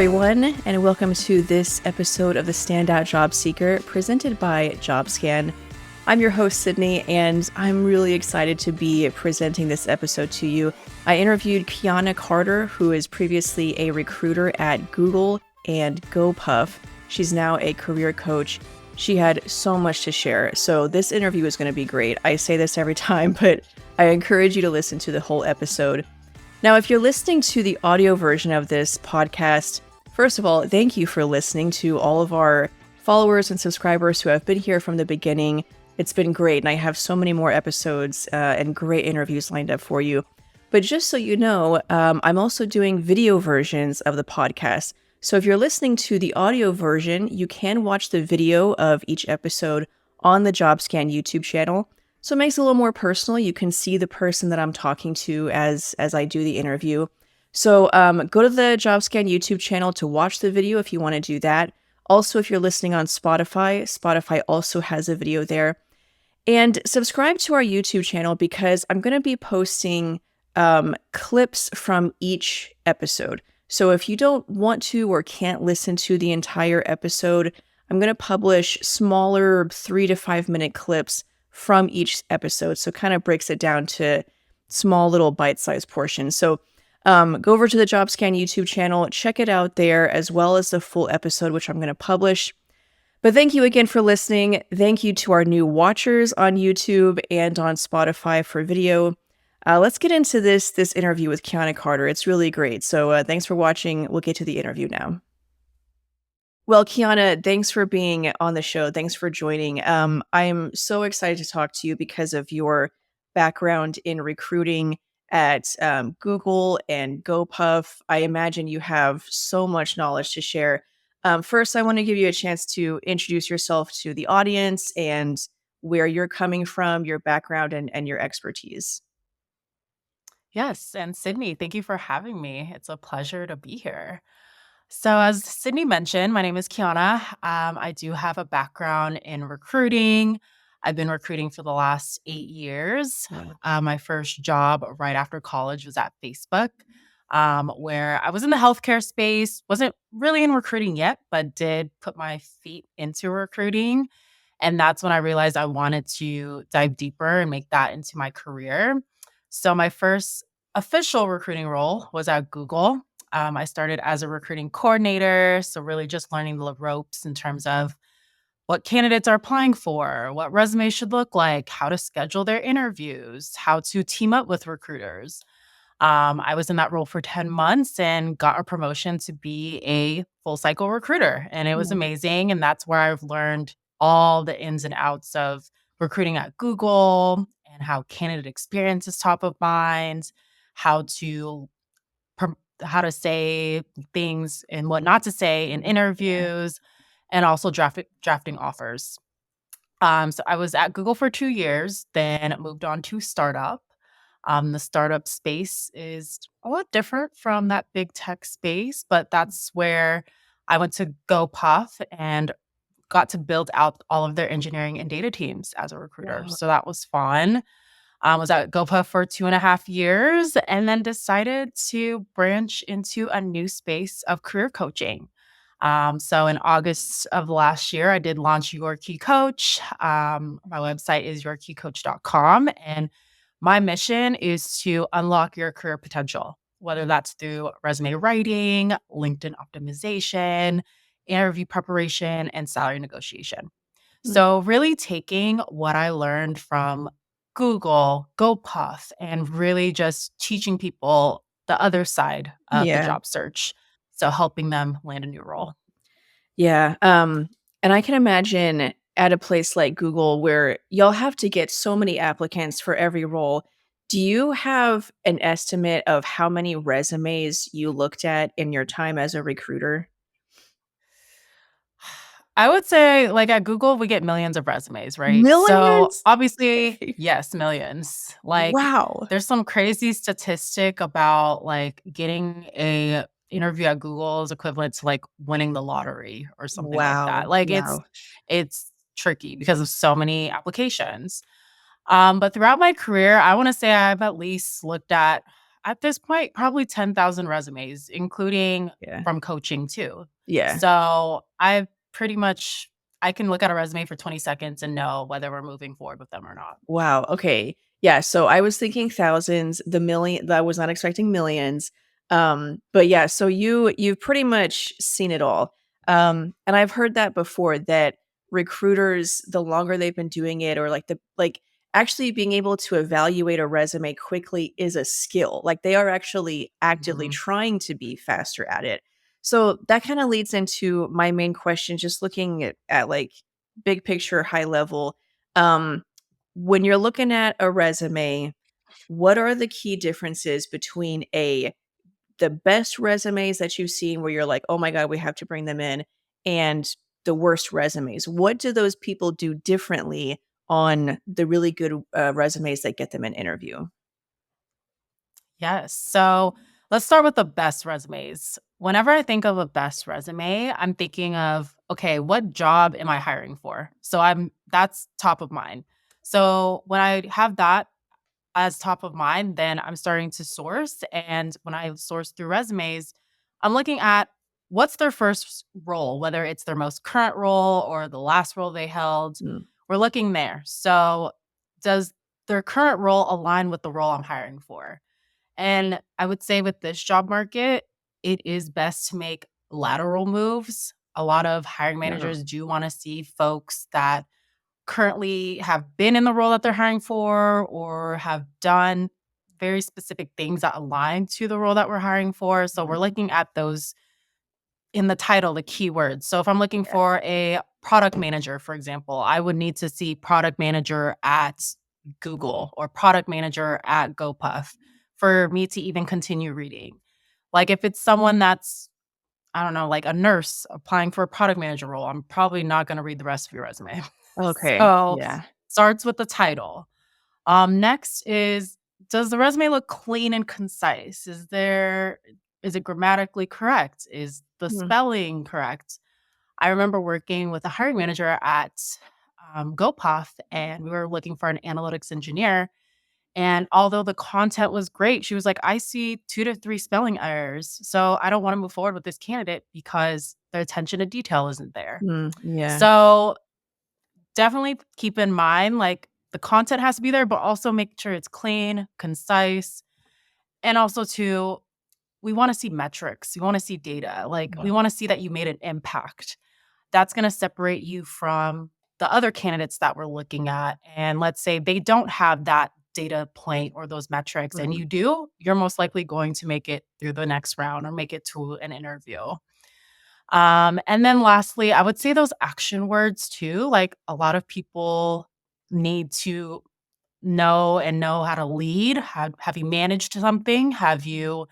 everyone, and welcome to this episode of the Standout Job Seeker presented by Jobscan. I'm your host, Sydney, and I'm really excited to be presenting this episode to you. I interviewed Keanna Carter, who is previously a recruiter at Google and GoPuff. She's now a career coach. She had so much to share, so this interview is going to be great. I say this every time, but I encourage you to listen to the whole episode. Now, if you're listening to the audio version of this podcast, first of all, thank you for listening to all of our followers and subscribers who have been here from the beginning. It's been great, and I have so many more episodes and great interviews lined up for you. But just so you know, I'm also doing video versions of the podcast. So if you're listening to the audio version, you can watch the video of each episode on the Jobscan YouTube channel. So it makes it a little more personal. You can see the person that I'm talking to as I do the interview. So go to the Jobscan YouTube channel to watch the video if you want to do that. Also, if you're listening on Spotify also has a video there. And subscribe to our YouTube channel because I'm going to be posting clips from each episode. So if you don't want to or can't listen to the entire episode, I'm going to publish smaller 3 to 5 minute clips from each episode. So kind of breaks it down to small little bite-sized portions. So go over to the Jobscan YouTube channel, check it out there, as well as the full episode, which I'm going to publish. But thank you again for listening. Thank you to our new watchers on YouTube and on Spotify for video. Let's get into this interview with Keanna Carter. It's really great. So thanks for watching. We'll get to the interview now. Well, Keanna, thanks for being on the show. Thanks for joining. I am so excited to talk to you because of your background in recruiting at Google and GoPuff. I imagine you have so much knowledge to share. First, I want to give you a chance to introduce yourself to the audience and where you're coming from, your background, and your expertise. Yes, and Sydney, thank you for having me. It's a pleasure to be here. So, as Sydney mentioned, my name is Keanna. I do have a background in recruiting. I've been recruiting for the last 8 years. Wow. My first job right after college was at Facebook, where I was in the healthcare space. Wasn't really in recruiting yet, but did put my feet into recruiting. And that's when I realized I wanted to dive deeper and make that into my career. So, my first official recruiting role was at Google. I started as a recruiting coordinator, so really just learning the ropes in terms of what candidates are applying for, what resumes should look like, how to schedule their interviews, how to team up with recruiters. I was in that role for 10 months and got a promotion to be a full cycle recruiter, and it was Yeah. amazing. And that's where I've learned all the ins and outs of recruiting at Google and how candidate experience is top of mind, how to how to say things and what not to say in interviews, and also drafting offers. So I was at Google for 2 years, then moved on to startup. The startup space is a lot different from that big tech space, but that's where I went to GoPuff and got to build out all of their engineering and data teams as a recruiter. Wow. So that was fun. Was at GoPuff for 2.5 years and then decided to branch into a new space of career coaching. So in August of last year, I did launch Your Key Coach. My website is yourkeycoach.com. And my mission is to unlock your career potential, whether that's through resume writing, LinkedIn optimization, interview preparation, and salary negotiation. Mm. So really taking what I learned from Google, GoPuff, and really just teaching people the other side of the Yeah. job search. So helping them land a new role. Yeah. And I can imagine at a place like Google where y'all have to get so many applicants for every role. Do you have an estimate of how many resumes you looked at in your time as a recruiter? I would say, like at Google, we get millions of resumes, right? So Millions? obviously, yes, millions. Like Wow. there's some crazy statistic about like getting a interview at Google is equivalent to like winning the lottery or something like that. Wow. Like Wow. it's tricky because of so many applications. But throughout my career, I want to say I've at least looked at at this point, probably 10,000 resumes, including Yeah. from coaching too. Yeah. So I can look at a resume for 20 seconds and know whether we're moving forward with them or not. Wow, okay. Yeah, so I was thinking thousands, the million I was not expecting millions. But yeah, so you've pretty much seen it all. And I've heard that before that recruiters, the longer they've been doing it or like actually being able to evaluate a resume quickly is a skill. Like they are actually actively Mhm. trying to be faster at it. So that kind of leads into my main question, just looking at like big picture, high level. Um, when you're looking at a resume, what are the key differences between the best resumes that you've seen where you're like, "Oh my god, we have to bring them in," and the worst resumes? What do those people do differently on the really good, resumes that get them an interview? Yes. So let's start with the best resumes. Whenever I think of a best resume, I'm thinking of, okay, what job am I hiring for? That's top of mind. So when I have that as top of mind, then I'm starting to source. And when I source through resumes, I'm looking at what's their first role, whether it's their most current role or the last role they held. Mm, We're looking there. So does their current role align with the role I'm hiring for? And I would say with this job market, it is best to make lateral moves. A lot of hiring yeah, managers do want to see folks that currently have been in the role that they're hiring for or have done very specific things that align to the role that we're hiring for. So we're mhm, looking at those in the title, the keywords. So if I'm looking yeah, for a product manager, for example, I would need to see product manager at Google or product manager at GoPuff for me to even continue reading. Like if it's someone that's, I don't know, like a nurse applying for a product manager role, I'm probably not going to read the rest of your resume. okay, So yeah, starts with the title. Next is, does the resume look clean and concise? Is it grammatically correct? Is the mm, spelling correct? I remember working with a hiring manager at GoPuff, and we were looking for an analytics engineer. And although the content was great, she was like, I see 2 to 3 spelling errors. So I don't want to move forward with this candidate because the attention to detail isn't there. yeah, So definitely keep in mind, like, the content has to be there, but also make sure it's clean, concise, and also too, we wanna see metrics, we wanna see data, like, yeah, we wanna see that you made an impact. That's gonna separate you from the other candidates that we're looking at, and let's say they don't have that data point or those metrics, and mhm, you do, you're most likely going to make it through the next round or make it to an interview. And then lastly, I would say those action words too. Like a lot of people need to know how to lead. Have you managed something? Have you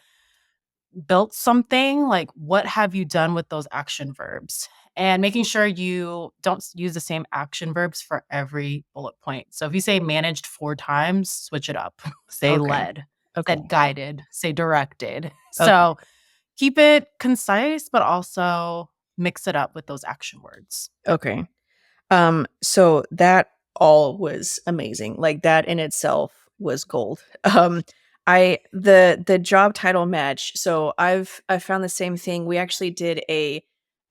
built something? Like what have you done with those action verbs? And making sure you don't use the same action verbs for every bullet point. So if you say managed 4 times, switch it up. Say okay, led, okay, say guided, say directed. okay. So keep it concise, but also mix it up with those action words. Okay. So that all was amazing. Like that in itself was gold. The job title match. So I found the same thing. We actually did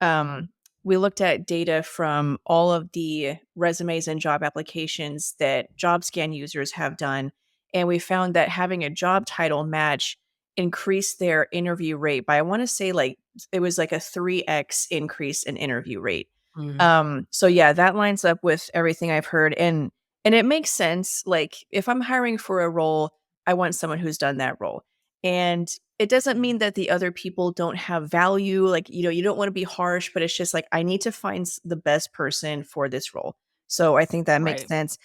um we looked at data from all of the resumes and job applications that Jobscan users have done, and we found that having a job title match increased their interview rate by I want to say like it was like a 3x increase in interview rate. Mm, So yeah, that lines up with everything I've heard and it makes sense. Like if I'm hiring for a role, I want someone who's done that role. And it doesn't mean that the other people don't have value. Like, you don't want to be harsh, but it's just like I need to find the best person for this role. So I think that makes right. sense.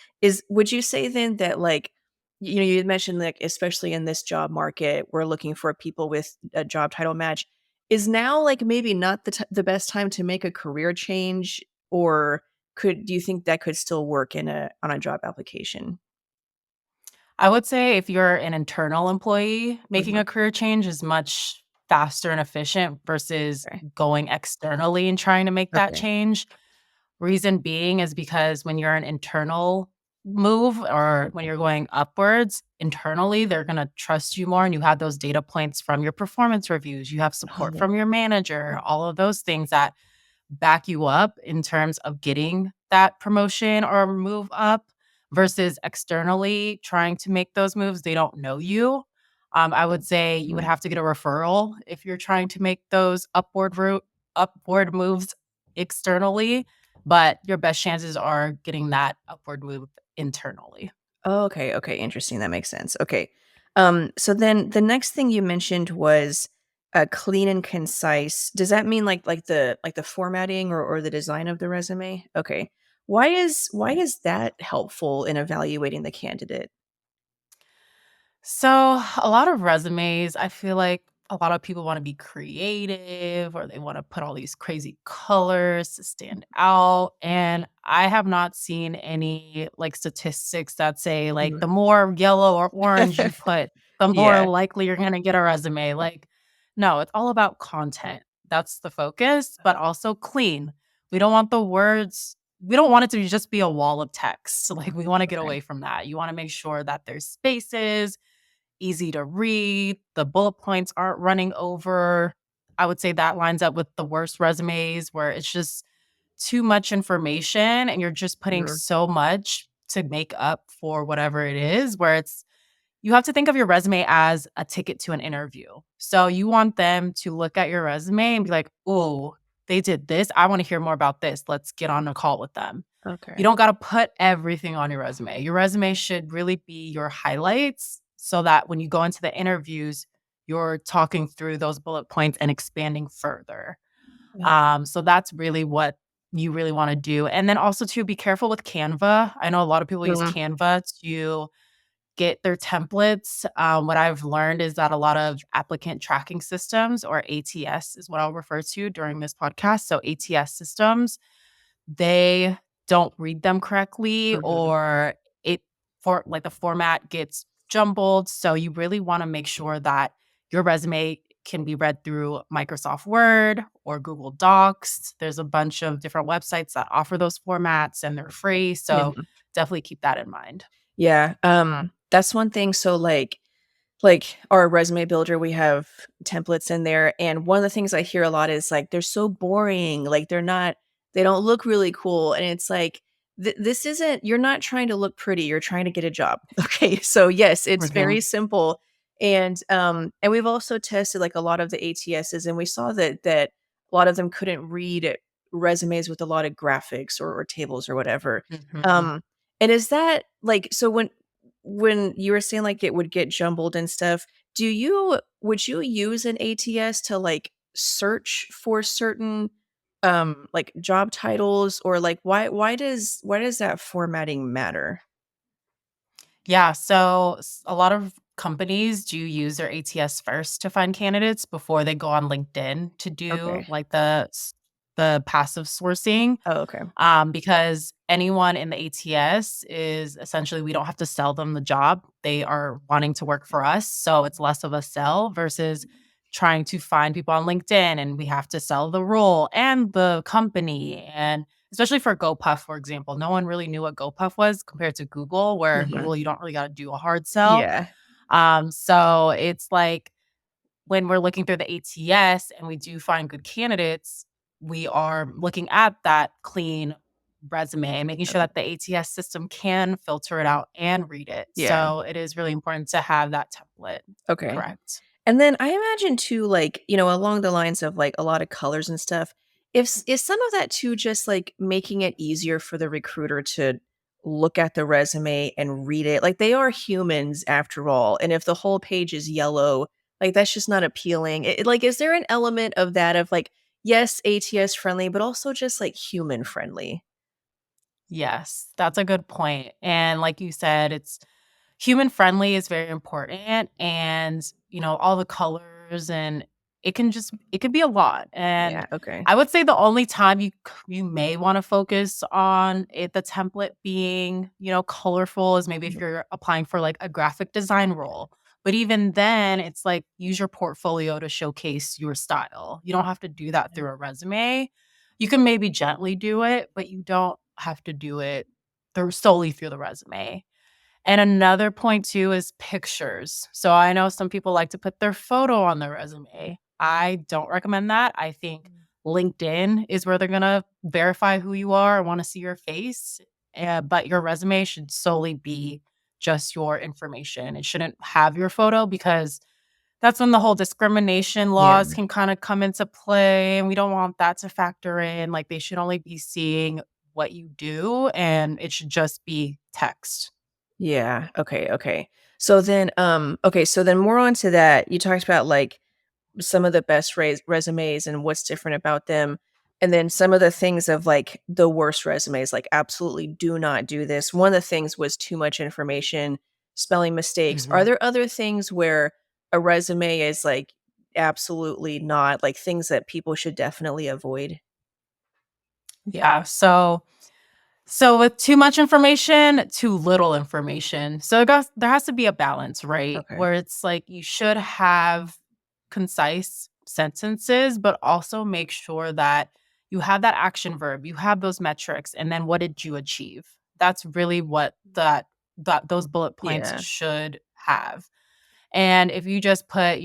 Would you say then that like you had mentioned like especially in this job market, we're looking for people with a job title match. Is now, like, maybe not the best time to make a career change, or do you think that could still work on a job application? I would say if you're an internal employee, making Mhm, a career change is much faster and efficient versus okay, going externally and trying to make that okay, change. Reason being is because when you're an internal, move or when you're going upwards internally, they're going to trust you more. And you have those data points from your performance reviews. You have support Oh, from your manager, all of those things that back you up in terms of getting that promotion or move up versus externally trying to make those moves. They don't know you. I would say you would mhm. have to get a referral if you're trying to make those upward moves externally, but your best chances are getting that upward move internally. Oh, okay, okay, interesting. That makes sense. Okay. So then the next thing you mentioned was clean and concise. Does that mean like the formatting or the design of the resume? Okay. Why is that helpful in evaluating the candidate? So, a lot of resumes, I feel like a lot of people want to be creative or they want to put all these crazy colors to stand out. And I have not seen any like statistics that say like Mhm. the more yellow or orange you put, the more Yeah. likely you're going to get a resume. Like, no, it's all about content. That's the focus, but also clean. We don't want the words, we don't want it to just be a wall of text. Like, we want to get Okay. away from that. You want to make sure that there's spaces, easy to read, the bullet points aren't running over. I would say that lines up with the worst resumes where it's just too much information and you're just putting Mhm. so much to make up for whatever it is, where it's you have to think of your resume as a ticket to an interview. So you want them to look at your resume and be like, "Oh, they did this. I want to hear more about this. Let's get on a call with them." You Okay. don't got to put everything on your resume. Your resume should really be your highlights so that when you go into the interviews, you're talking through those bullet points and expanding further. So that's really what you really want to do. And then also to be careful with Canva. I know a lot of people use Mhm. Canva to get their templates. What I've learned is that a lot of applicant tracking systems, or ATS is what I'll refer to during this podcast. So ATS systems, they don't read them correctly, Mhm. or it for like the format gets jumbled. So you really want to make sure that your resume can be read through Microsoft Word or Google Docs. There's a bunch of different websites that offer those formats and they're free. So Mhm. definitely keep that in mind. Yeah. That's one thing. So like our resume builder, we have templates in there. And one of the things I hear a lot is like, they're so boring. Like they don't look really cool. And it's like, this isn't, you're not trying to look pretty. You're trying to get a job. Okay. So yes, it's very Mhm. simple. And we've also tested like a lot of the ATSs and we saw that a lot of them couldn't read resumes with a lot of graphics or tables or whatever. Mhm. Um, and is that like, so when you were saying, like, it would get jumbled and stuff, would you use an ATS to, like, search for certain, like, job titles or, like, why does that formatting matter? Yeah, so a lot of companies do use their ATS first to find candidates before they go on LinkedIn to do Okay. like the passive sourcing. Oh, okay. Because anyone in the ATS is essentially, we don't have to sell them the job. They are wanting to work for us. So it's less of a sell versus trying to find people on LinkedIn and we have to sell the role and the company. And especially for GoPuff, for example, no one really knew what GoPuff was compared to Google, where Mhm. Google, you don't really got to do a hard sell. Yeah. So it's like when we're looking through the ATS and we do find good candidates, we are looking at that clean resume and making sure Okay. that the ATS system can filter it out and read it. Yeah. So it is really important to have that template Okay. correct. And then I imagine too, like, along the lines of like a lot of colors and stuff, is some of that too just like making it easier for the recruiter to look at the resume and read it? Like they are humans after all. And if the whole page is yellow, like that's just not appealing. Like, is there an element of that of like, yes, ATS friendly, but also just like human friendly? Yes, that's a good point. And like you said, it's human friendly is very important, and all the colors, and it could be a lot. And Yeah. Okay. I would say the only time you may want to focus on it, the template being colorful, is maybe if Mhm. you're applying for like a graphic design role. But even then, it's like use your portfolio to showcase your style. You don't have to do that through a resume. You can maybe gently do it, but you don't have to do it solely through the resume. And another point too is pictures. So I know some people like to put their photo on their resume. I don't recommend that. I think LinkedIn is where they're going to verify who you are, want to see your face. But your resume should solely be just your information. It shouldn't have your photo because that's when the whole discrimination Yeah. laws can kind of come into play. And we don't want that to factor in. Like they should only be seeing what you do and it should just be text. Yeah. Okay. Okay. So then more on to that. You talked about like some of the best resumes and what's different about them. And then some of the things of like the worst resumes, like absolutely do not do this. One of the things was too much information, spelling mistakes. Are Mhm. there other things where a resume is like absolutely not like things that people should definitely avoid? Yeah. So with too much information, too little information. So there has to be a balance, right? Okay. Where it's like you should have concise sentences, but also make sure that you have that action verb, you have those metrics, and then what did you achieve? That's really what that those bullet points Yeah. should have. And if you just put,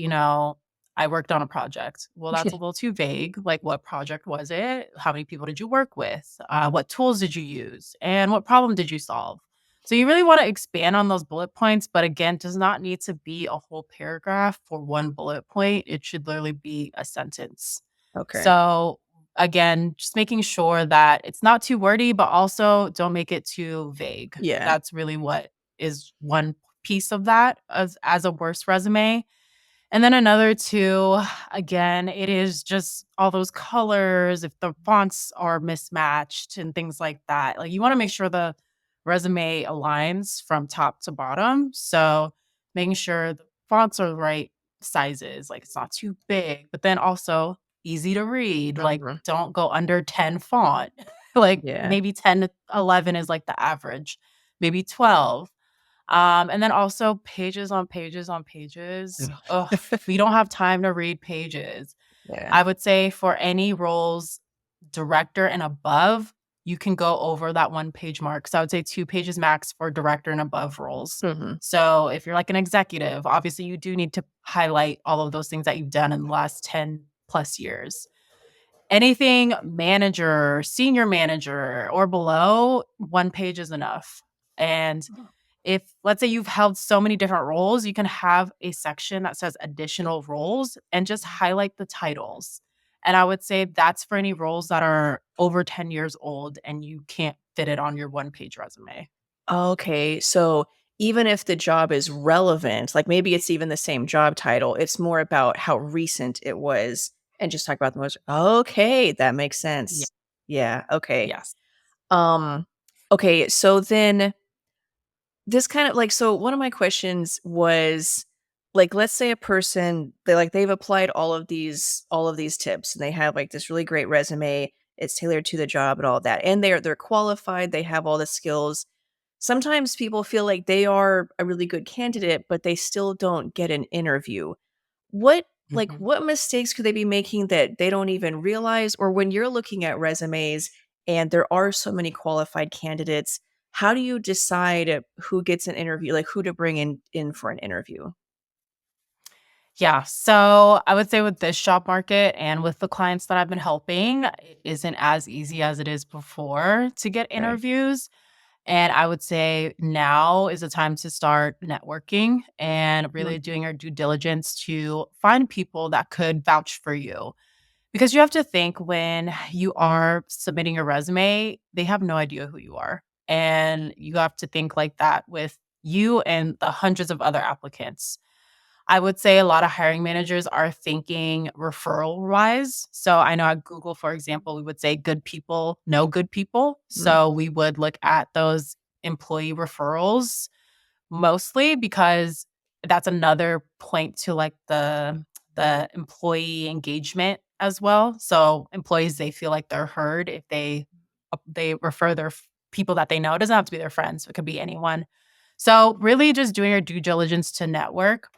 I worked on a project, well, that's a little too vague. Like, what project was it? How many people did you work with? What tools did you use? And what problem did you solve? So you really want to expand on those bullet points, but again, does not need to be a whole paragraph for one bullet point. It should literally be a sentence. Okay. So again, just making sure that it's not too wordy, but also don't make it too vague. Yeah. That's really what is one piece of that as a worst resume. And then another two, again, it is just all those colors, if the fonts are mismatched and things like that. Like you want to make sure the resume aligns from top to bottom. So making sure the fonts are the right sizes, like it's not too big, but then also easy to read. Like Mhm. don't go under 10 font. Like Yeah. maybe 10 to 11 is like the average, maybe 12. And then also pages on pages on pages. Ugh, we don't have time to read pages. Yeah. I would say for any roles, director and above, you can go over that one page mark. So I would say 2 pages max for director and above roles. Mhm. So if you're like an executive, obviously you do need to highlight all of those things that you've done in the last 10 plus years. Anything manager, senior manager, or below, 1 page is enough. And if let's say you've held so many different roles, you can have a section that says additional roles and just highlight the titles. And I would say that's for any roles that are over 10 years old and you can't fit it on your one-page resume. Okay, so even if the job is relevant, like maybe it's even the same job title, it's more about how recent it was and just talk about the most. Okay, that makes Yeah. sense. Yeah, okay. Yes. Um okay, so then this kind of like so one of my questions was like let's say a person they've applied all of these tips and they have like this really great resume, it's tailored to the job and all that. And they're qualified, they have all the skills. Sometimes people feel like they are a really good candidate, but they still don't get an interview. What Mhm. what mistakes could they be making that they don't even realize? Or when you're looking at resumes and there are so many qualified candidates, how do you decide who gets an interview, like who to bring in for an interview? Yeah. So I would say with this job market and with the clients that I've been helping, it isn't as easy as it is before to get Okay. interviews. And I would say now is the time to start networking and Mm. really doing your due diligence to find people that could vouch for you. Because you have to think when you are submitting a resume, they have no idea who you are. And you have to think like that with you and the hundreds of other applicants. I would say a lot of hiring managers are thinking referral wise. So I know at Google, for example, we would say good people know good people. Mhm. So we would look at those employee referrals mostly because that's another point to like the employee engagement as well. So employees they feel like they're heard if they refer their people that they know. It doesn't have to be their friends. It could be anyone. So really just doing your due diligence to network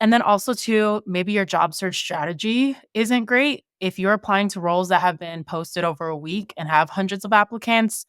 and then also too, maybe your job search strategy isn't great. If you're applying to roles that have been posted over a week and have hundreds of applicants,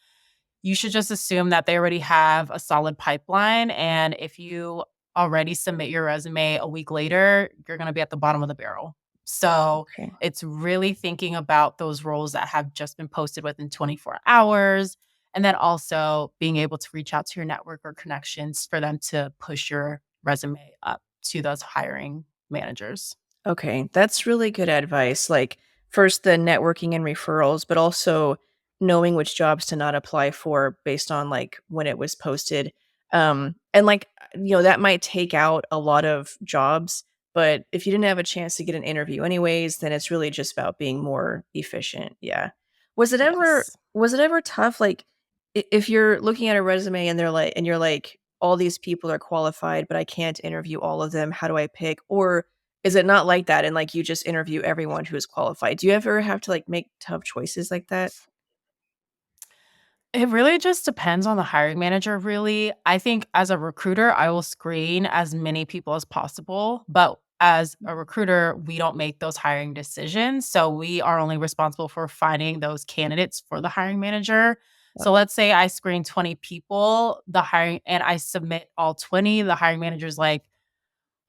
you should just assume that they already have a solid pipeline. And if you already submit your resume a week later, you're going to be at the bottom of the barrel. So Okay. it's really thinking about those roles that have just been posted within 24 hours. And then also being able to reach out to your network or connections for them to push your resume up to those hiring managers. Okay, that's really good advice. Like, first, the networking and referrals, but also knowing which jobs to not apply for based on like when it was posted. And like, that might take out a lot of jobs, but if you didn't have a chance to get an interview anyways, then it's really just about being more efficient. Yeah. Was it ever Yes. was it ever tough? Like, if you're looking at a resume and you're like, all these people are qualified, but I can't interview all of them. How do I pick? Or is it not like that and, like, you just interview everyone who is qualified? Do you ever have to, like, make tough choices like that? It really just depends on the hiring manager, really. I think as a recruiter, I will screen as many people as possible, but as a recruiter, we don't make those hiring decisions. So we are only responsible for finding those candidates for the hiring manager. So let's say I screen 20 people, the hiring and I submit all 20, the hiring manager's like,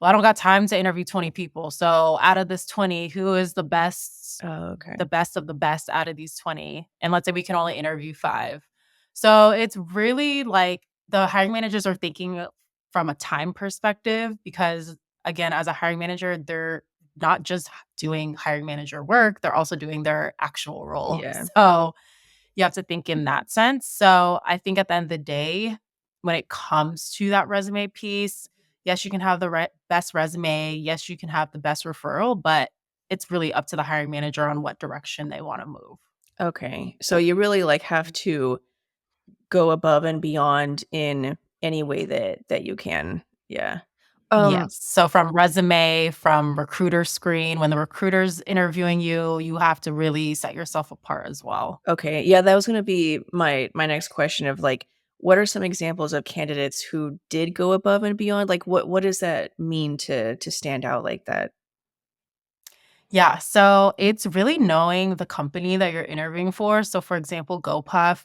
well, I don't got time to interview 20 people. So out of this 20, who is Oh, okay. the best of the best out of these 20? And let's say we can only interview 5. So it's really like the hiring managers are thinking from a time perspective because again, as a hiring manager, they're not just doing hiring manager work, they're also doing their actual role. Yeah. So you have to think in that sense. So I think at the end of the day, when it comes to that resume piece, yes, you can have the best resume. Yes, you can have the best referral, but it's really up to the hiring manager on what direction they want to move. Okay. So you really, like, have to go above and beyond in any way that you can. Yeah. Um, Yes. So from resume, from recruiter screen, when the recruiter's interviewing you, you have to really set yourself apart as well. okay. Yeah, that was gonna be my next question of, like, what are some examples of candidates who did go above and beyond? Like, what does that mean to stand out like that? Yeah, so it's really knowing the company that you're interviewing for. So, for example, GoPuff,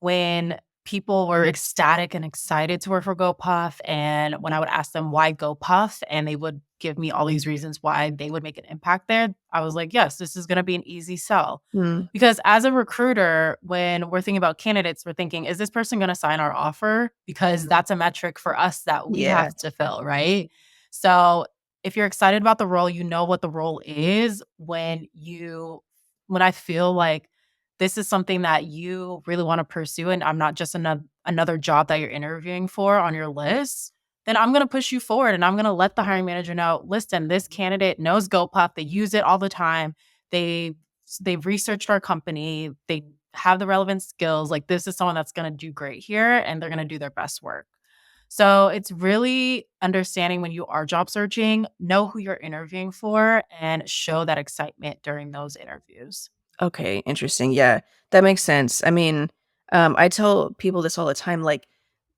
when people were ecstatic and excited to work for GoPuff, and when I would ask them why GoPuff, and they would give me all these reasons why they would make an impact there, I was like, yes, this is going to be an easy sell. Hmm. Because as a recruiter, when we're thinking about candidates, we're thinking, is this person going to sign our offer? Because that's a metric for us that we Yeah. have to fill, right? So if you're excited about the role, you know what the role is when I feel like this is something that you really want to pursue and I'm not just another job that you're interviewing for on your list, then I'm going to push you forward and I'm going to let the hiring manager know, listen, this candidate knows GoPuff. They use it all the time. They they've researched our company. They have the relevant skills. Like this is someone that's going to do great here and they're going to do their best work. So it's really understanding when you are job searching, know who you're interviewing for and show that excitement during those interviews. Okay, interesting. Yeah, that makes sense. I mean, I tell people this all the time, like,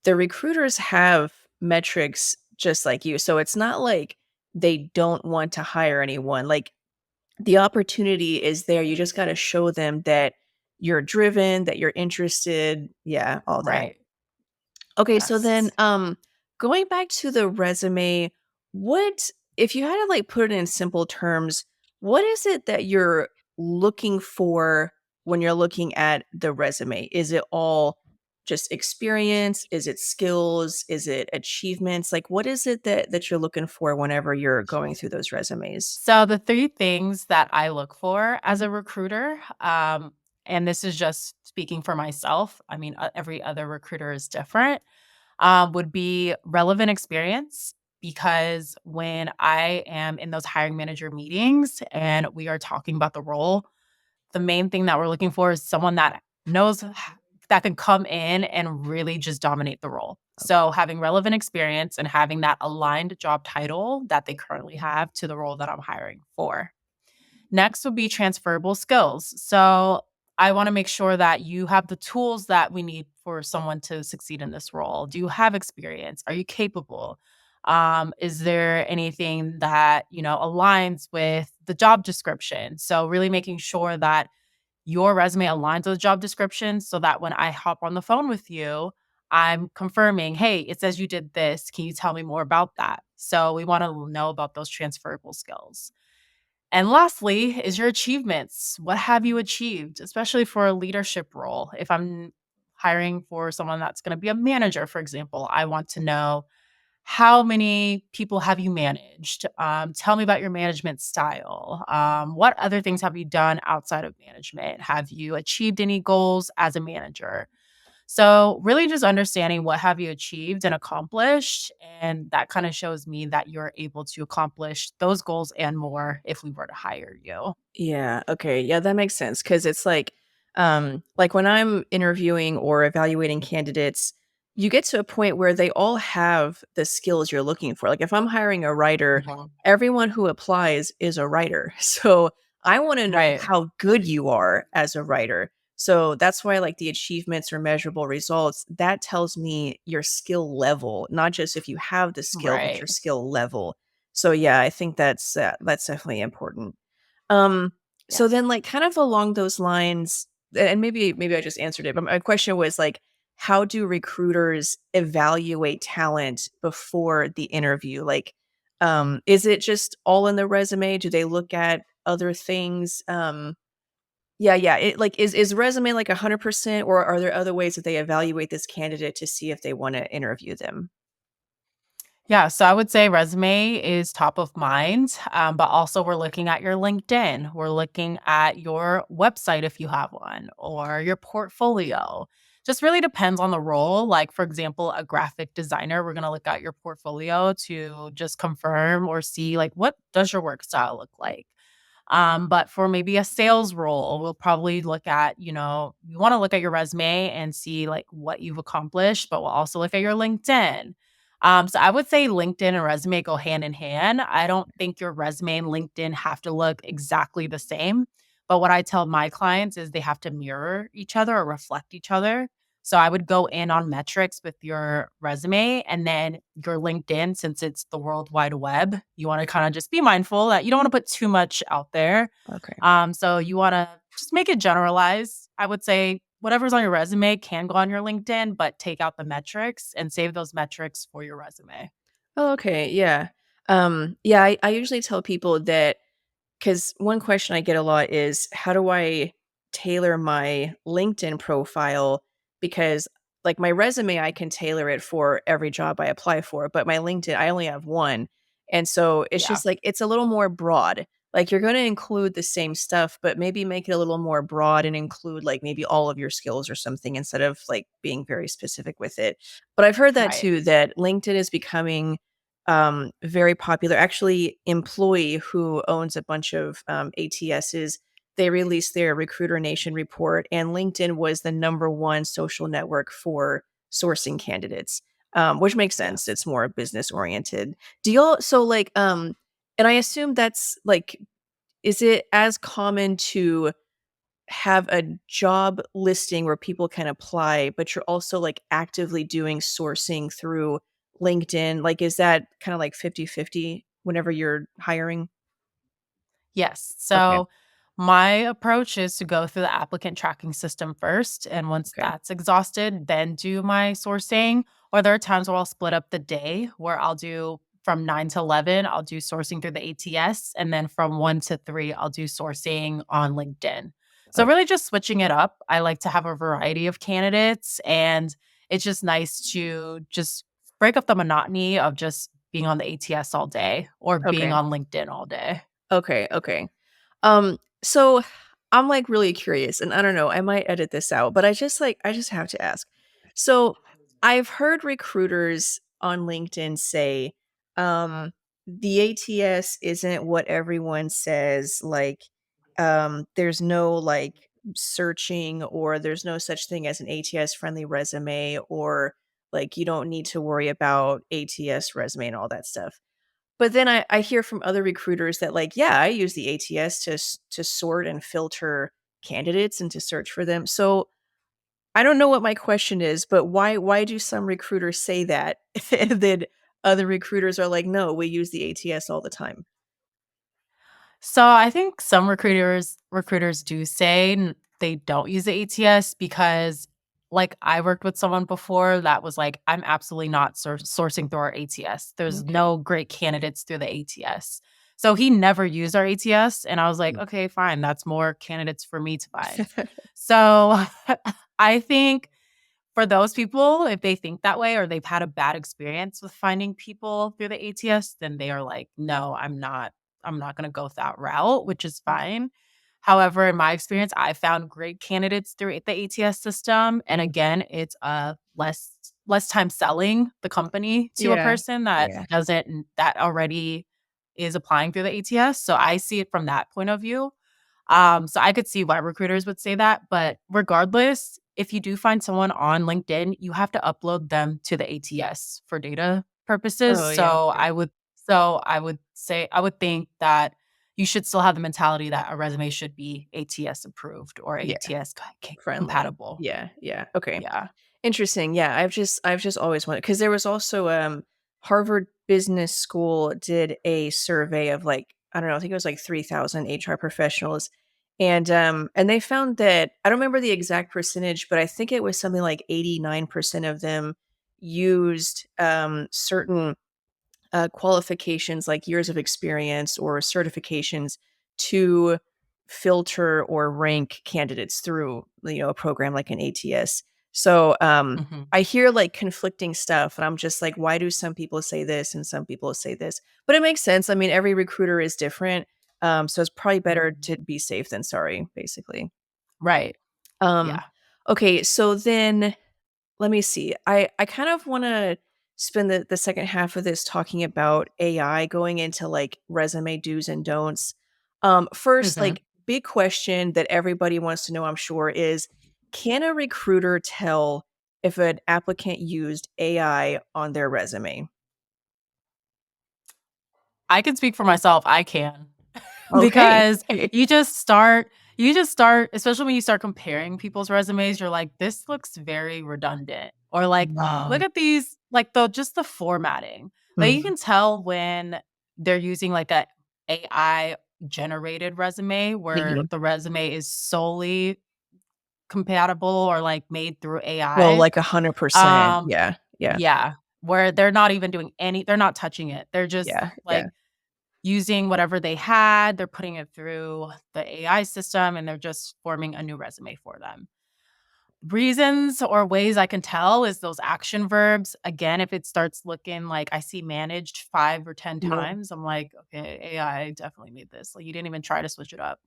the recruiters have metrics just like you. So it's not like they don't want to hire anyone. Like, the opportunity is there. You just got to show them that you're driven, that you're interested. Yeah, all that. Right. Okay, so then Yes. going back to the resume, what if you had to like put it in simple terms, what is it that you're looking for when you're looking at the resume? Is it all just experience? Is it skills? Is it achievements? Like what is it that you're looking for whenever you're going through those resumes? So the 3 things that I look for as a recruiter, and this is just speaking for myself, I mean, every other recruiter is different, would be relevant experience. Because when I am in those hiring manager meetings and we are talking about the role, the main thing that we're looking for is someone that knows that can come in and really just dominate the role. So having relevant experience and having that aligned job title that they currently have to the role that I'm hiring for. Next would be transferable skills. So I want to make sure that you have the tools that we need for someone to succeed in this role. Do you have experience? Are you capable? Is there anything that aligns with the job description? So really making sure that your resume aligns with the job description so that when I hop on the phone with you, I'm confirming, hey, it says you did this. Can you tell me more about that? So we want to know about those transferable skills. And lastly, is your achievements. What have you achieved, especially for a leadership role? If I'm hiring for someone that's going to be a manager, for example, I want to know how many people have you managed? Tell me about your management style. What other things have you done outside of management? Have you achieved any goals as a manager? So, really just understanding what have you achieved and accomplished, and that kind of shows me that you're able to accomplish those goals and more if we were to hire you. Yeah, okay. Yeah, that makes sense because it's like when I'm interviewing or evaluating candidates, you get to a point where they all have the skills you're looking for. Like if I'm hiring a writer, Mhm. everyone who applies is a writer. So I want to know Right, how good you are as a writer. So that's why like the achievements or measurable results, that tells me your skill level, not just if you have the skill, but right. your skill level. So yeah, I think that's definitely important. So Yes. then like kind of along those lines, and maybe I just answered it, but my question was like, how do recruiters evaluate talent before the interview? Like, is it just all in the resume? Do they look at other things? Yeah. Is resume like 100%, or are there other ways that they evaluate this candidate to see if they want to interview them? Yeah, so I would say resume is top of mind, but also we're looking at your LinkedIn. We're looking at your website if you have one, or your portfolio. Just really depends on the role. Like, for example, a graphic designer, we're going to look at your portfolio to just confirm or see, like, what does your work style look like? But for maybe a sales role, we'll probably look at, we want to look at your resume and see like what you've accomplished, but we'll also look at your LinkedIn. So I would say LinkedIn and resume go hand in hand. I don't think your resume and LinkedIn have to look exactly the same. But what I tell my clients is they have to mirror each other or reflect each other. So I would go in on metrics with your resume and then your LinkedIn, since it's the world wide web, you want to kind of just be mindful that you don't want to put too much out there. Okay. So you want to just make it generalized. I would say whatever's on your resume can go on your LinkedIn, but take out the metrics and save those metrics for your resume. Oh, okay. Yeah. Yeah, I usually tell people that. Because one question I get a lot is, how do I tailor my LinkedIn profile? Because, like, my resume, I can tailor it for every job I apply for, but my LinkedIn, I only have one. And so it's Yeah, just like, it's a little more broad. Like, you're going to include the same stuff, but maybe make it a little more broad and include, like, maybe all of your skills or something instead of, like, being very specific with it. But I've heard that right. too, that LinkedIn is becoming very popular. Actually, Employee, who owns a bunch of ATSs, they released their Recruiter Nation report, and LinkedIn was the number one social network for sourcing candidates, which makes sense. Yes. It's more business oriented. Do y'all so like and I assume that's like, is it as common to have a job listing where people can apply, but you're also like actively doing sourcing through LinkedIn? Like, is that kind of like 50-50 whenever you're hiring? Yes. Okay. So my approach is to go through the applicant tracking system first. And once Okay. that's exhausted, then do my sourcing. Or there are times where I'll split up the day where I'll do from 9 to 11, I'll do sourcing through the ATS. And then from 1 to 3, I'll do sourcing on LinkedIn. So Okay. really just switching it up. I like to have a variety of candidates. And it's just nice to just break up the monotony of just being on the ATS all day or being Okay. on LinkedIn all day. Okay. Okay. So I'm like really curious, and I don't know, I might edit this out, but I just have to ask. So I've heard recruiters on LinkedIn say, the ATS isn't what everyone says. Like, there's no like searching, or there's no such thing as an ATS friendly resume, or like you don't need to worry about ATS resume and all that stuff. But then I hear from other recruiters that like, yeah, I use the ATS to sort and filter candidates and to search for them. So I don't know what my question is, but why do some recruiters say that and then other recruiters are like, no, we use the ATS all the time. So I think some recruiters do say they don't use the ATS because, like, I worked with someone before that was like, "I'm absolutely not sourcing through our ATS. There's Okay. no great candidates through the ATS." So he never used our ATS, and I was like, Mm. "Okay, fine. That's more candidates for me to find." So I think for those people, if they think that way or they've had a bad experience with finding people through the ATS, then they are like, "No, I'm not gonna go that route," which is fine. However, in my experience, I found great candidates through the ATS system, and again, it's, less time selling the company to a Yeah. person that Yeah. that already is applying through the ATS, so I see it from that point of view. So I could see why recruiters would say that, but regardless, if you do find someone on LinkedIn, you have to upload them to the ATS for data purposes. Oh, yeah. So Yeah. I would think that you should still have the mentality that a resume should be ATS approved or Yeah. ATS Friendly. compatible. Yeah. Yeah. Okay. Yeah. Interesting. Yeah, I've just always wanted, because there was also Harvard Business School did a survey of like, I don't know, I think it was like 3,000 HR professionals. And they found that, I don't remember the exact percentage, but I think it was something like 89% of them used certain qualifications like years of experience or certifications to filter or rank candidates through, a program like an ATS. So Mhm. I hear like conflicting stuff, and I'm just like, why do some people say this and some people say this? But it makes sense. I mean, every recruiter is different. So it's probably better Mhm. to be safe than sorry, basically. Right. Um, Yeah. okay, so then let me see. I kind of wanna spend the second half of this talking about AI going into, like, resume do's and don'ts. First, Mhm. like, big question that everybody wants to know, I'm sure, is, can a recruiter tell if an applicant used AI on their resume? I can speak for myself, I can. Okay. Because you just start especially when you start comparing people's resumes, you're like, "This looks very redundant," or like, "Look Um, at these," like, the formatting. Like, you mhm. can tell when they're using, like, a AI generated resume where Mhm. the resume is solely compatible or, like, made through Well, AI. like 100%. Um Yeah. Yeah. yeah, where they're not even doing they're not touching it. They're just, Yeah. Yeah. like, using whatever they had, they're putting it through the AI system, and they're just forming a new resume for them. Reasons or ways I can tell is those action verbs. Again, if it starts looking like I see managed 5 or 10 Mhm. times, I'm like, "Okay, AI definitely made this." Like, you didn't even try to switch it up.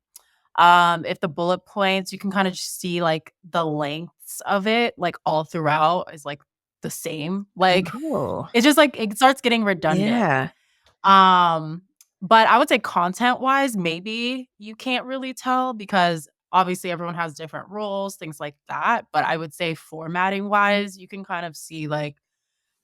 If the bullet points, you can kinda just see, like, the lengths of it, like, all throughout is, like, the same. Like, Oh. it's just, like, it starts getting redundant. Yeah. Um, but I would say content-wise, maybe you can't really tell because obviously everyone has different roles, things like that, but I would say formatting-wise, you can kind of see, like,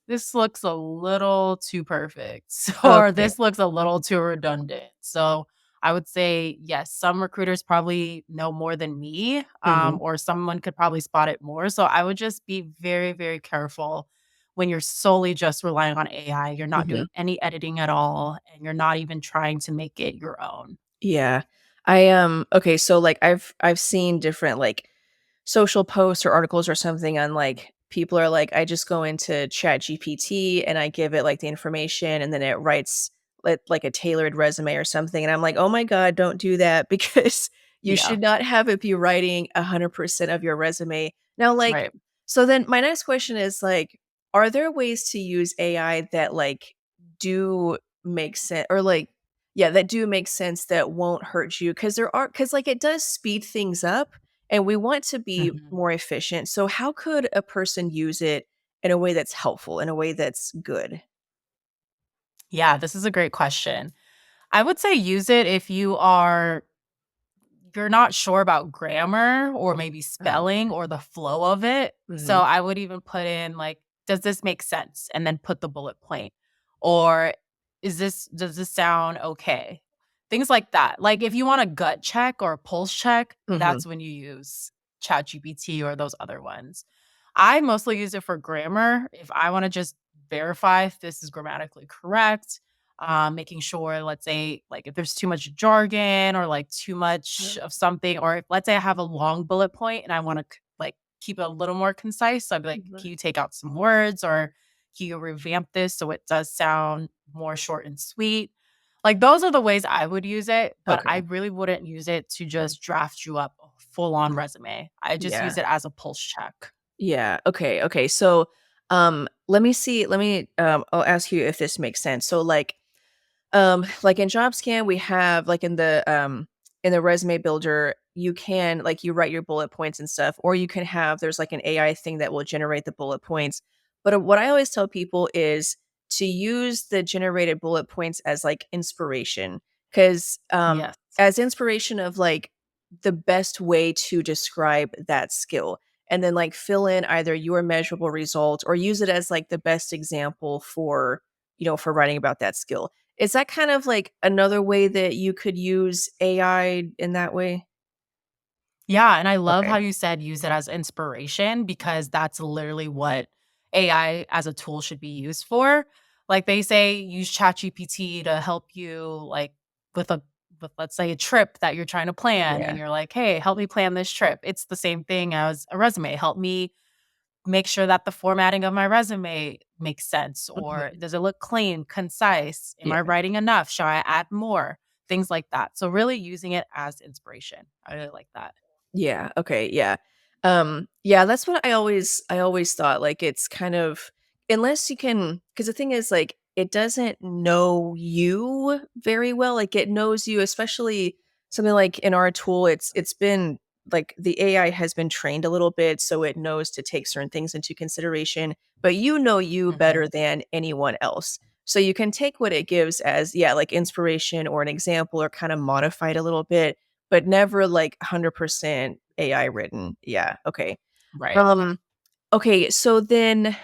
this looks a little too perfect, or Okay. this looks a little too redundant. So I would say, yes, some recruiters probably know more than me, Mhm. or someone could probably spot it more. So I would just be very, very careful when you're solely just relying on AI. You're not Mhm. doing any editing at all, and you're not even trying to make it your own. Yeah. Okay, so, like, I've seen different, like, social posts or articles or something on, like, people are like, "I just go into Chat GPT and I give it, like, the information, and then it writes, like, a tailored resume or something," and I'm like, "Oh my god, don't do that," because you Yeah, should not have it be writing 100% of your resume. Now, like, right. so then my next question is, like, are there ways to use AI that, like, do make sense, or, like, yeah, that do make sense, that won't hurt you? Because like, it does speed things up, and we want to be Mhm. more efficient. So how could a person use it in a way that's helpful, in a way that's good? Yeah, this is a great question. I would say use it if you're not sure about grammar or maybe Oh, spelling or the flow of it. So mhm, I would even put in like, does this make sense? And then put the bullet point. Or does this sound okay? Things like that. Like if you want a gut check or a pulse check, mhm, that's when you use ChatGPT or those other ones. I mostly use it for grammar. If I want to just verify if this is grammatically correct, making sure, let's say, like if there's too much jargon or like too much of something, or if, let's say I have a long bullet point and I want to like keep it a little more concise. So I'd be like, Mhm. can you take out some words or can you revamp this so it does sound more short and sweet? Like those are the ways I would use it, but I Okay. really wouldn't use it to just draft you up a full on resume. I just use Yeah. it as a pulse check. Yeah. Okay. Okay. So, let me see. I'll ask you if this makes sense. So, like in Jobscan, we have like in the resume builder, you can like you write your bullet points and stuff, or you can have there's like an AI thing that will generate the bullet points. But what I always tell people is to use the generated bullet points as like inspiration, because Yes. as inspiration of like the best way to describe that skill, and then like fill in either your measurable result or use it as like the best example for for writing about that skill. Is that kind of like another way that you could use AI in that way? Yeah, and I love how Okay. you said use it as inspiration because that's literally what AI as a tool should be used for. Like they say use ChatGPT to help you like with a with let's say a trip that you're trying to plan and Yeah. you're like, "Hey, help me plan this trip." It's the same thing as a resume. Help me make sure that the formatting of my resume makes sense or Mhm. does it look clean, concise? Am I Yeah. writing enough? Shall I add more? Things like that. So really using it as inspiration. I really like that. Yeah, okay, yeah. Yeah, that's what I always thought, like, it's kind of unless you can, because the thing is, like, it doesn't know you very well, like, it knows you, especially something like in our tool, it's been like, the AI has been trained a little bit, so it knows to take certain things into consideration, but you know you Mhm. better than anyone else. So you can take what it gives as, yeah, like, inspiration or an example or kinda modify it a little bit, but never like 100% AI written. Yeah, okay. Right. Um, okay, so then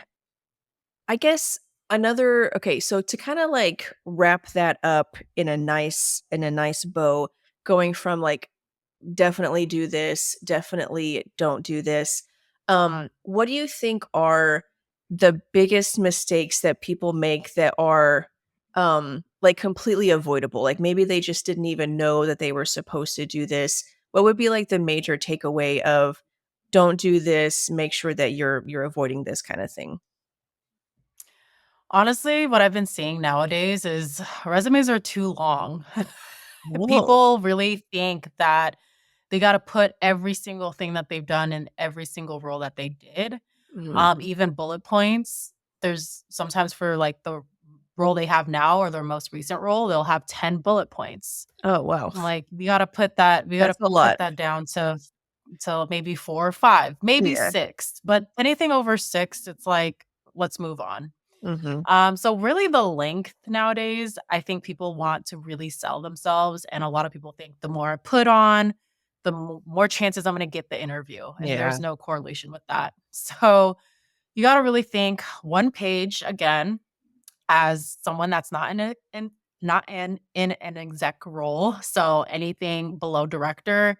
I guess another okay, so to kinda like wrap that up in a nice bow, going from like definitely do this, definitely don't do this. What do you think are the biggest mistakes that people make that are like completely avoidable? Like maybe they just didn't even know that they were supposed to do this. What would be like the major takeaway of don't do this, make sure that you're avoiding this kind of thing? Honestly, what I've been seeing nowadays is resumes are too long. Whoa. People really think that they got to put every single thing that they've done in every single role that they did. Mhm. Even bullet points. There's sometimes for like the role they have now or their most recent role, they'll have 10 bullet points. Oh wow. I'm like, we gotta That's a cut lot. that down to maybe 4 or 5, maybe Yeah. 6. But anything over 6, it's like, let's move on. Mhm. So really the length nowadays, I think people want to really sell themselves. And a lot of people think the more I put on, the more chances I'm going to get the interview. And Yeah. there's no correlation with that. So you got to really think one page again as someone that's not not in an exec role. So anything below director,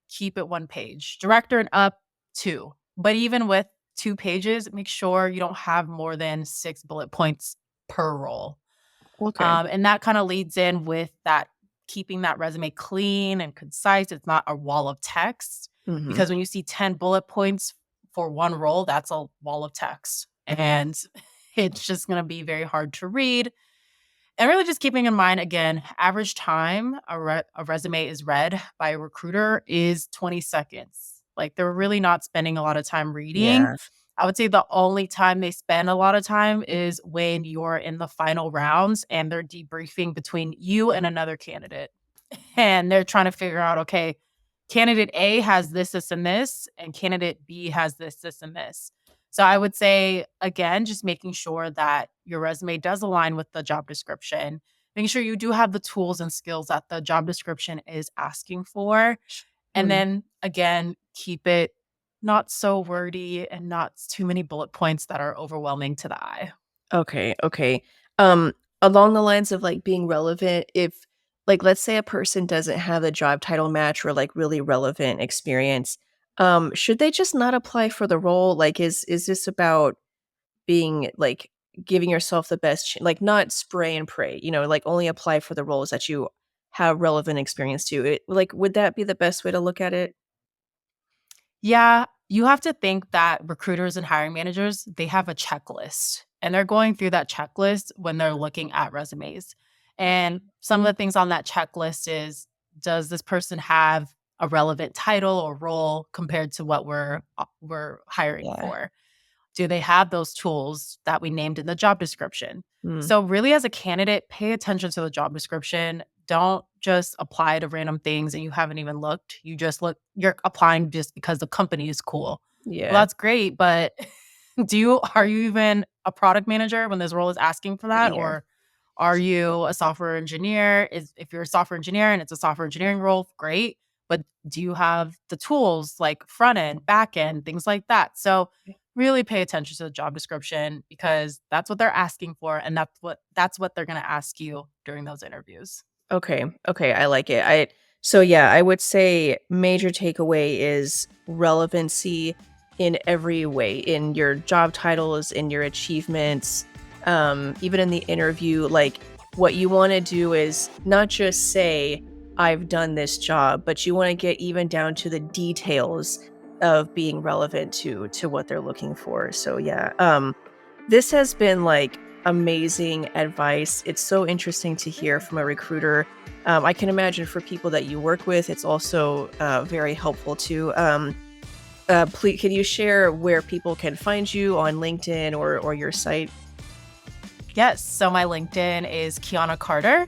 keep it one page. Director and up, two. But even with 2 pages, make sure you don't have more than 6 bullet points per role. Okay. And that kind of leads in with that keeping that resume clean and concise. It's not a wall of text Mhm. because when you see 10 bullet points for one role, that's a wall of text. And it's just going to be very hard to read. And really just keeping in mind again, average time a resume is read by a recruiter is 20 seconds. Like they're really not spending a lot of time reading. Yeah. I would say the only time they spend a lot of time is when you're in the final rounds and they're debriefing between you and another candidate. And they're trying to figure out, okay, candidate A has this, this, and this, and candidate B has this, this, and this. So I would say, again, just making sure that your resume does align with the job description, making sure you do have the tools and skills that the job description is asking for. And Mm. then again, keep it not so wordy and not too many bullet points that are overwhelming to the eye. Okay, okay. Um, Along the lines of, like, being relevant, if like, let's say a person doesn't have a job title match or, like, really relevant experience, should they just not apply for the role? Like, is this about being, like giving yourself the best, like not spray and pray, like only apply for the roles that you have relevant experience to. Like, would that be the best way to look at it? Yeah, you have to think that recruiters and hiring managers, they have a checklist and they're going through that checklist when they're looking at resumes. And some of Mm. the things on that checklist is, does this person have a relevant title or role compared to what we're hiring Yeah. for? Do they have those tools that we named in the job description? Mm. So, really, as a candidate, pay attention to the job description. Don't just apply to random things and you haven't even looked. You're applying just because the company is cool. Well, Yeah. that's great, but are you even a product manager when this role is asking for that? Yeah. Or are you a software engineer? If you're a software engineer and it's a software engineering role, great. But do you have the tools like front end, back end, things like that? So really pay attention to the job description because that's what they're asking for, and that's what they're going to ask you during those interviews. Okay. Okay. I like it. So yeah, I would say major takeaway is relevancy in every way, in your job titles, in your achievements, even in the interview. Like, what you want to do is not just say, I've done this job, but you want to get even down to the details of being relevant to what they're looking for. So yeah. This has been like amazing advice. It's so interesting to hear from a recruiter. I can imagine for people that you work with, it's also very helpful too. Please, can you share where people can find you on LinkedIn or your site? Yes. So my LinkedIn is Keanna Carter.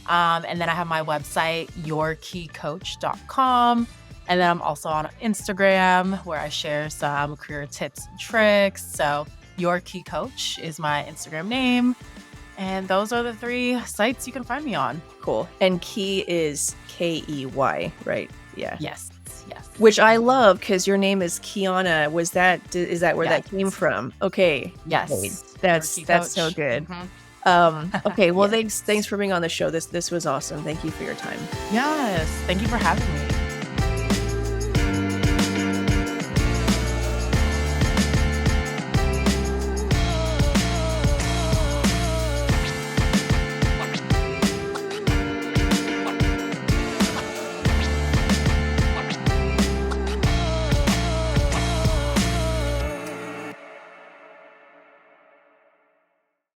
And then I have my website, yourkeycoach.com. And then I'm also on Instagram where I share some career tips and tricks. So Your Key Coach is my Instagram name. And those are the 3 sites you can find me on. Cool. And Key is Key, right? Yeah. Yes. Yes. Which I love because your name is Keanna. Is that where that Yes. came from? Okay. Yes. Okay. Your Key That's so Coach. good. Mhm. Okay. Well, Yes. thanks for being on the show. This was awesome. Thank you for your time. Yes. Thank you for having me.